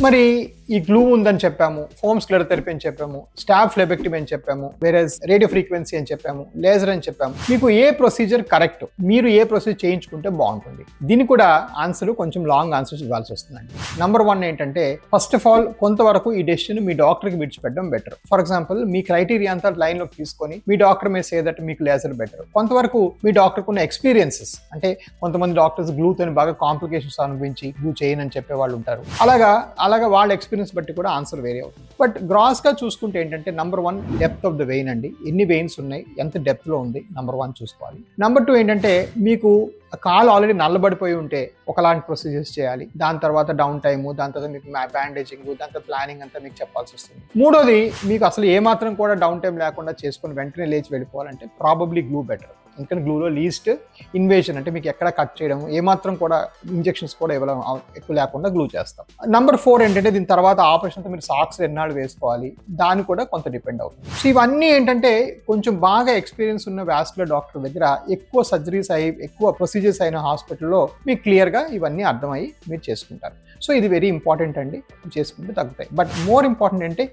మరి ఈ గ్లూ ఉందని చెప్పాము, ఫోమ్ స్క్లెరోథెరపీ అని చెప్పాము, స్టాబ్ ఫ్లెబెక్టమీ అని చెప్పాము, వేరే రేడియో ఫ్రీక్వెన్సీ అని చెప్పాము, లేజర్ అని చెప్పాము. మీకు ఏ ప్రొసీజర్ కరెక్ట్, మీరు ఏ ప్రొసీజర్ చేయించుకుంటే బాగుంటుంది? దీనికి కూడా ఆన్సర్ కొంచెం లాంగ్ ఆన్సర్స్ ఇవ్వాల్సి వస్తుందండి. నంబర్ 1 ఏంటంటే, ఫస్ట్ ఆఫ్ ఆల్ కొంతవరకు ఈ డెసిషన్ మీ డాక్టర్కి విడిచిపెట్టడం better. For example, me criteria అంతా లైన్లోకి తీసుకొని మీ డాక్టర్ మే సే దట్ మీకు లేజర్ బెటర్. కొంతవరకు మీ డాక్టర్కి ఉన్న ఎక్స్పీరియన్సెస్, అంటే కొంతమంది డాక్టర్స్ గ్లూతో బాగా కాంప్లికేషన్స్ అనుభవించి గ్లూ చేయనని చెప్పే వాళ్ళు ఉంటారు. అలాగా వాళ్ళ ఎక్స్పీరియన్స్ బట్టి కూడా ఆన్సర్ వేరే అవుతుంది. బట్ గ్రాస్గా చూసుకుంటే ఏంటంటే, number 1 depth of the vein అండి. ఎన్ని వెయిన్స్ ఉన్నాయి, ఎంత డెప్త్లో ఉంది, నంబర్ 1 చూసుకోవాలి. నంబర్ 2 ఏంటంటే, మీకు కాలు ఆల్రెడీ నల్లబడిపోయి ఉంటే ఒకలాంటి ప్రొసీజర్స్ చేయాలి. దాని తర్వాత డౌన్ టైము, దాని తర్వాత మీకు బ్యాండేజింగ్, దాని తర్వాత ప్లానింగ్ అంతా మీకు చెప్పాల్సి వస్తుంది. మూడోది, మీకు అసలు ఏమాత్రం కూడా డౌన్ టైం లేకుండా చేసుకుని వెంటనే లేచి వెళ్ళిపోవాలంటే ప్రాబబ్లీ గ్లూ బెటర్. ఎందుకంటే గ్లూలో లీస్ట్ ఇన్వేషన్, అంటే మీకు ఎక్కడ కట్ చేయడం, ఏమాత్రం కూడా ఇంజెక్షన్స్ కూడా ఇవ్వడం ఎక్కువ లేకుండా గ్లూ చేస్తాం. నంబర్ 4 ఏంటంటే, దీని తర్వాత ఆపరేషన్తో మీరు సాక్స్ ఎన్నాళ్ళు వేసుకోవాలి, దాన్ని కూడా కొంత డిపెండ్ అవుతుంది. సో ఇవన్నీ ఏంటంటే, కొంచెం బాగా ఎక్స్పీరియన్స్ ఉన్న వాస్కులర్ డాక్టర్ దగ్గర ఎక్కువ సర్జరీస్ అయ్యి ఎక్కువ ప్రొసీజర్స్ అయిన హాస్పిటల్లో మీకు క్లియర్గా ఇవన్నీ అర్థమయ్యి మీరు చేసుకుంటారు. సో ఇది వెరీ ఇంపార్టెంట్ అండి, చేసుకుంటే తగ్గుతాయి. బట్ మోర్ ఇంపార్టెంట్ అంటే,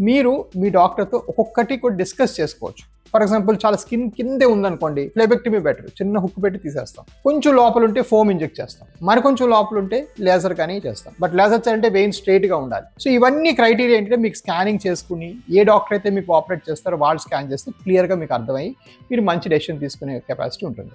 మీరు మీ డాక్టర్తో ఒక్కొక్కటి కూడా డిస్కస్ చేసుకోవచ్చు. ఫర్ ఎగ్జాంపుల్, చాలా స్కిన్ కిందే ఉందనుకోండి, ఫ్లెబెక్టమీ బెటర్, చిన్న హుక్ పెట్టి తీసేస్తాం. కొంచెం లోపల ఉంటే ఫోమ్ ఇంజెక్ట్ చేస్తాం, మరి కొంచెం లోపల ఉంటే లేజర్ కానీ చేస్తాం. బట్ లేజర్ అంటే వెయిన్ స్ట్రైట్గా ఉండాలి. సో ఇవన్నీ క్రైటీరియా ఏంటంటే, మీకు స్కానింగ్ చేసుకుని ఏ డాక్టర్ అయితే మీకు ఆపరేట్ చేస్తారో వాళ్ళు స్కాన్ చేస్తే క్లియర్గా మీకు అర్థమయ్యి మీరు మంచి డెసిషన్ తీసుకునే కెపాసిటీ ఉంటుంది.